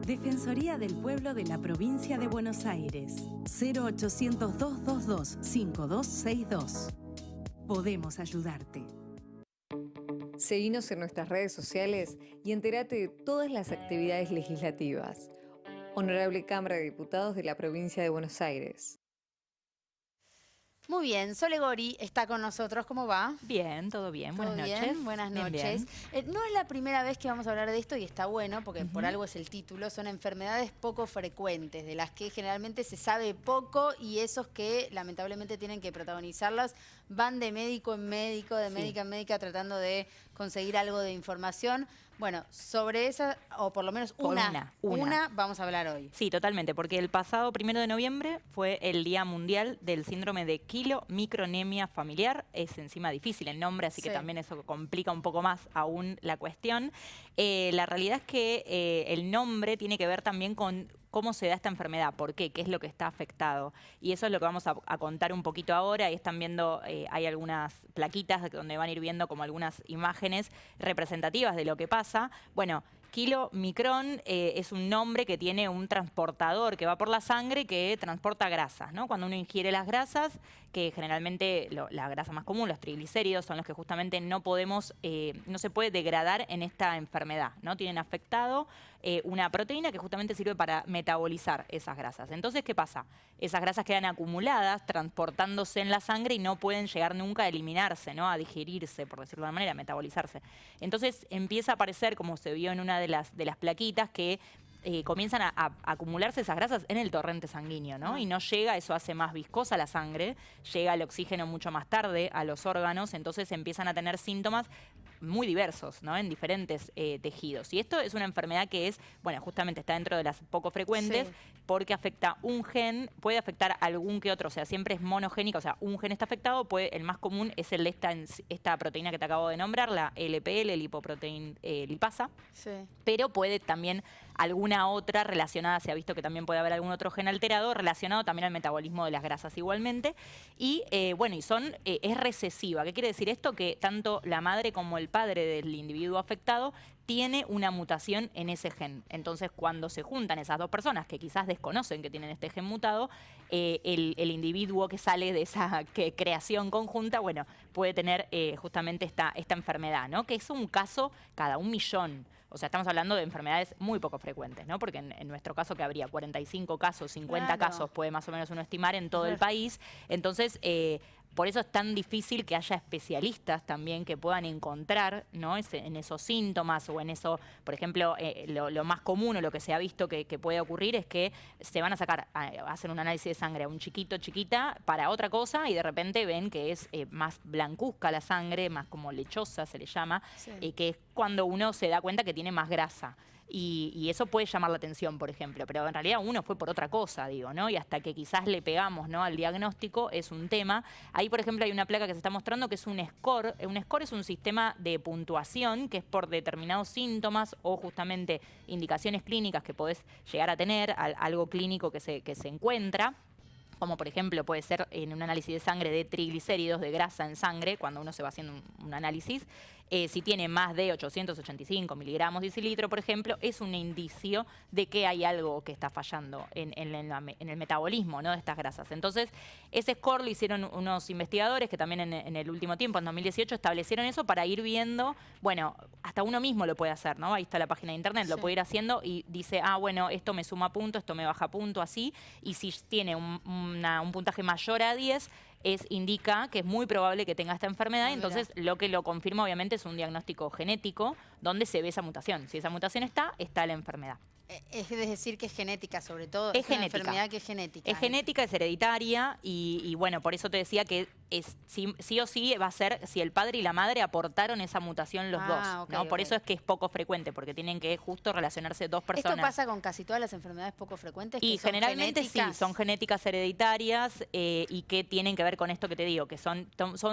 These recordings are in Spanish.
Defensoría del Pueblo de la Provincia de Buenos Aires. 0800-222-5262. Podemos ayudarte. Seguinos en nuestras redes sociales y entérate de todas las actividades legislativas. Honorable Cámara de Diputados de la Provincia de Buenos Aires. Muy bien, Sole Gori está con nosotros. ¿Cómo va? Bien, todo bien. Buenas noches. Bien, buenas noches. Bien. No es la primera vez que vamos a hablar de esto y está bueno porque por algo es el título. Son enfermedades poco frecuentes, de las que generalmente se sabe poco y esos que lamentablemente tienen que protagonizarlas van de médico en médico, de médica en médica tratando de conseguir algo de información. Bueno, sobre esa, o por lo menos una vamos a hablar hoy. Sí, totalmente, porque el pasado 1 de noviembre fue el Día Mundial del Síndrome de Quilomicronemia Familiar. Es encima difícil el nombre, así que también eso complica un poco más aún la cuestión. La realidad es que el nombre tiene que ver también con cómo se da esta enfermedad, por qué, qué es lo que está afectado. Y eso es lo que vamos a contar un poquito ahora. Ahí están viendo, hay algunas plaquitas donde van a ir viendo como algunas imágenes representativas de lo que pasa. Bueno, quilomicrón es un nombre que tiene un transportador que va por la sangre que transporta grasas, ¿no? Cuando uno ingiere las grasas, que generalmente la grasa más común, los triglicéridos, son los que justamente no podemos, no se puede degradar en esta enfermedad, ¿no? Tienen afectado una proteína que justamente sirve para metabolizar esas grasas. Entonces, ¿qué pasa? Esas grasas quedan acumuladas, transportándose en la sangre y no pueden llegar nunca a eliminarse, ¿no? A digerirse, por decirlo de alguna manera, a metabolizarse. Entonces empieza a aparecer, como se vio en una de las plaquitas, que comienzan a acumularse esas grasas en el torrente sanguíneo, ¿no? Y no llega, eso hace más viscosa la sangre, llega el oxígeno mucho más tarde a los órganos, entonces empiezan a tener síntomas muy diversos, ¿no? En diferentes tejidos. Y esto es una enfermedad que es, bueno, justamente está dentro de las poco frecuentes porque afecta un gen, puede afectar algún que otro, o sea, siempre es monogénica, o sea, un gen está afectado, el más común es el de esta proteína que te acabo de nombrar, la LPL, lipoproteína lipasa, pero puede también alguna otra relacionada, se ha visto que también puede haber algún otro gen alterado relacionado también al metabolismo de las grasas igualmente. Y bueno, es recesiva. ¿Qué quiere decir esto? Que tanto la madre como el padre del individuo afectado tiene una mutación en ese gen. Entonces, cuando se juntan esas dos personas que quizás desconocen que tienen este gen mutado, el individuo que sale de esa creación conjunta, bueno, puede tener justamente esta enfermedad, ¿no? Que es un caso cada 1.000.000. O sea, estamos hablando de enfermedades muy poco frecuentes, ¿no? Porque en nuestro caso, que habría 45 casos, 50 casos, puede más o menos uno estimar en todo el país. Entonces, por eso es tan difícil que haya especialistas también que puedan encontrar, ¿no? En esos síntomas o en eso, por ejemplo, lo más común o lo que se ha visto que puede ocurrir es que se van a sacar, hacen un análisis de sangre a un chiquito, chiquita, para otra cosa y de repente ven que es más blancuzca la sangre, más como lechosa se le llama, que es cuando uno se da cuenta que tiene más grasa. Y eso puede llamar la atención, por ejemplo, pero en realidad uno fue por otra cosa, digo, ¿no? Y hasta que quizás le pegamos, ¿no?, al diagnóstico es un tema. Ahí, por ejemplo, hay una placa que se está mostrando que es un score. Un score es un sistema de puntuación que es por determinados síntomas o justamente indicaciones clínicas que podés llegar a tener, algo clínico que se encuentra. Como por ejemplo puede ser en un análisis de sangre de triglicéridos, de grasa en sangre, cuando uno se va haciendo un análisis, si tiene más de 885 miligramos decilitro, por ejemplo, es un indicio de que hay algo que está fallando en el metabolismo, ¿no?, de estas grasas. Entonces, ese score lo hicieron unos investigadores que también en el último tiempo, en 2018, establecieron eso para ir viendo, bueno, hasta uno mismo lo puede hacer, ¿no? Ahí está la página de internet, lo puede ir haciendo y dice, bueno, esto me suma punto, esto me baja punto, así, y si tiene un puntaje mayor a 10, indica que es muy probable que tenga esta enfermedad. Entonces lo que lo confirma obviamente es un diagnóstico genético donde se ve esa mutación. Si esa mutación está la enfermedad. Es decir, que es genética, sobre todo. Es una enfermedad que es genética. Es genética, es hereditaria y bueno, por eso te decía que sí o sí va a ser si el padre y la madre aportaron esa mutación los dos, ¿no? Por eso es que es poco frecuente, porque tienen que justo relacionarse dos personas. ¿Esto pasa con casi todas las enfermedades poco frecuentes? Y generalmente sí, son genéticas hereditarias y que tienen que ver con esto que te digo, que son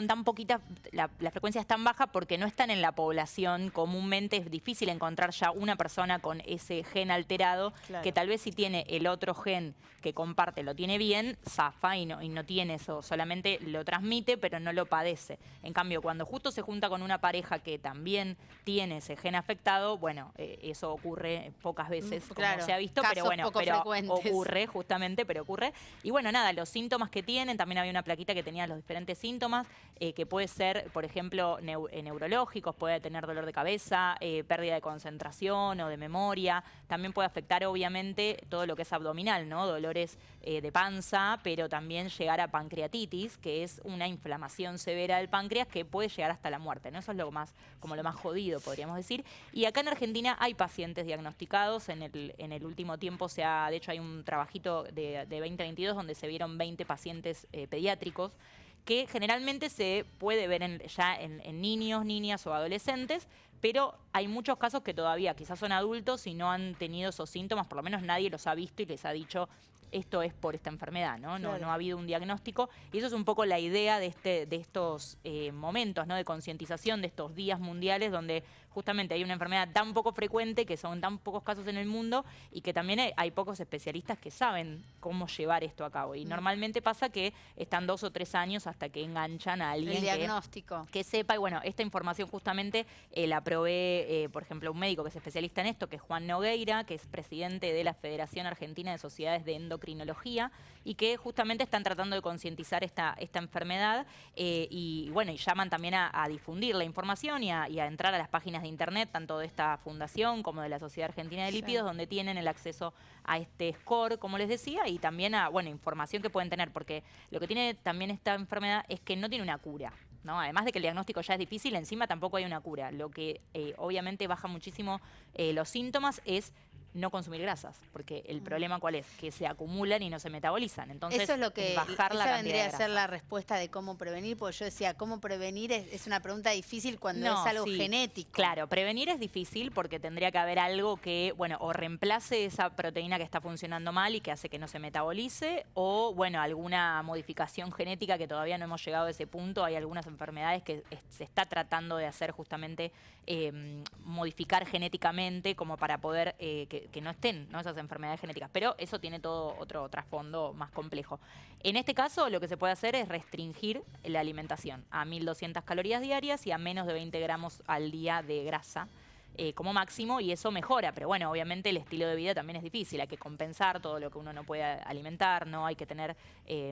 tan poquitas, la frecuencia es tan baja porque no están en la población. Comúnmente es difícil encontrar ya una persona con ese gen alterado alterado, Claro. que tal vez si tiene el otro gen que comparte, lo tiene bien, zafa y no tiene eso, solamente lo transmite, pero no lo padece. En cambio, cuando justo se junta con una pareja que también tiene ese gen afectado, bueno, eso ocurre pocas veces, como Claro, se ha visto, casos pero bueno, poco pero frecuentes. ocurre justamente, pero ocurre. Y bueno, nada, los síntomas que tienen, también había una plaquita que tenía los diferentes síntomas, que puede ser, por ejemplo, neurológicos, puede tener dolor de cabeza, pérdida de concentración o de memoria, también puede afectar obviamente todo lo que es abdominal, ¿no? Dolores de panza, pero también llegar a pancreatitis, que es una inflamación severa del páncreas que puede llegar hasta la muerte, ¿no? Eso es lo más, como lo más jodido, podríamos decir. Y acá en Argentina hay pacientes diagnosticados, en el último tiempo de hecho hay un trabajito de 2022 donde se vieron 20 pacientes pediátricos, que generalmente se puede ver ya en niños, niñas o adolescentes, pero hay muchos casos que todavía quizás son adultos y no han tenido esos síntomas, por lo menos nadie los ha visto y les ha dicho esto es por esta enfermedad, ¿no? Claro. No ha habido un diagnóstico. Y eso es un poco la idea de estos momentos, ¿no? De concientización, de estos días mundiales donde justamente hay una enfermedad tan poco frecuente, que son tan pocos casos en el mundo y que también hay pocos especialistas que saben cómo llevar esto a cabo. Y normalmente pasa que están 2 o 3 años hasta que enganchan a alguien El diagnóstico. que sepa. Y bueno, esta información justamente la provee, por ejemplo, un médico que es especialista en esto, que es Juan Nogueira, que es presidente de la Federación Argentina de Sociedades de Endocrinología, y que justamente están tratando de concientizar esta enfermedad y bueno, y llaman también a difundir la información y a entrar a las páginas de internet, tanto de esta fundación como de la Sociedad Argentina de Lípidos, donde tienen el acceso a este score, como les decía, y también a, bueno, información que pueden tener, porque lo que tiene también esta enfermedad es que no tiene una cura, ¿no? Además de que el diagnóstico ya es difícil, encima tampoco hay una cura. Lo que obviamente baja muchísimo los síntomas es no consumir grasas, porque el problema ¿cuál es? Que se acumulan y no se metabolizan. Entonces, Eso es lo que bajar la esa cantidad vendría de a ser grasa. la respuesta de cómo prevenir, porque yo decía, cómo prevenir es una pregunta difícil cuando No, es algo sí, genético. Claro, prevenir es difícil porque tendría que haber algo que, bueno, o reemplace esa proteína que está funcionando mal y que hace que no se metabolice, o, bueno, alguna modificación genética que todavía no hemos llegado a ese punto. Hay algunas enfermedades que se está tratando de hacer justamente modificar genéticamente como para poder que no estén, ¿no? Esas enfermedades genéticas. Pero eso tiene todo otro trasfondo más complejo. En este caso, lo que se puede hacer es restringir la alimentación a 1.200 calorías diarias y a menos de 20 gramos al día de grasa como máximo, y eso mejora. Pero bueno, obviamente el estilo de vida también es difícil. Hay que compensar todo lo que uno no puede alimentar, ¿no? Hay que tener,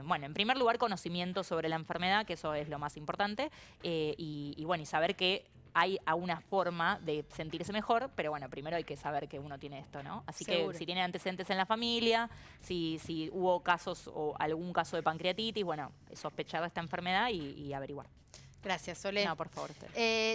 bueno, en primer lugar, conocimiento sobre la enfermedad, que eso es lo más importante, y bueno, y saber que hay una forma de sentirse mejor, pero bueno, primero hay que saber que uno tiene esto, ¿no? Así Seguro. que si tiene antecedentes en la familia, si hubo casos o algún caso de pancreatitis, bueno, sospechar de esta enfermedad y averiguar. Gracias, Sole. No, por favor, usted.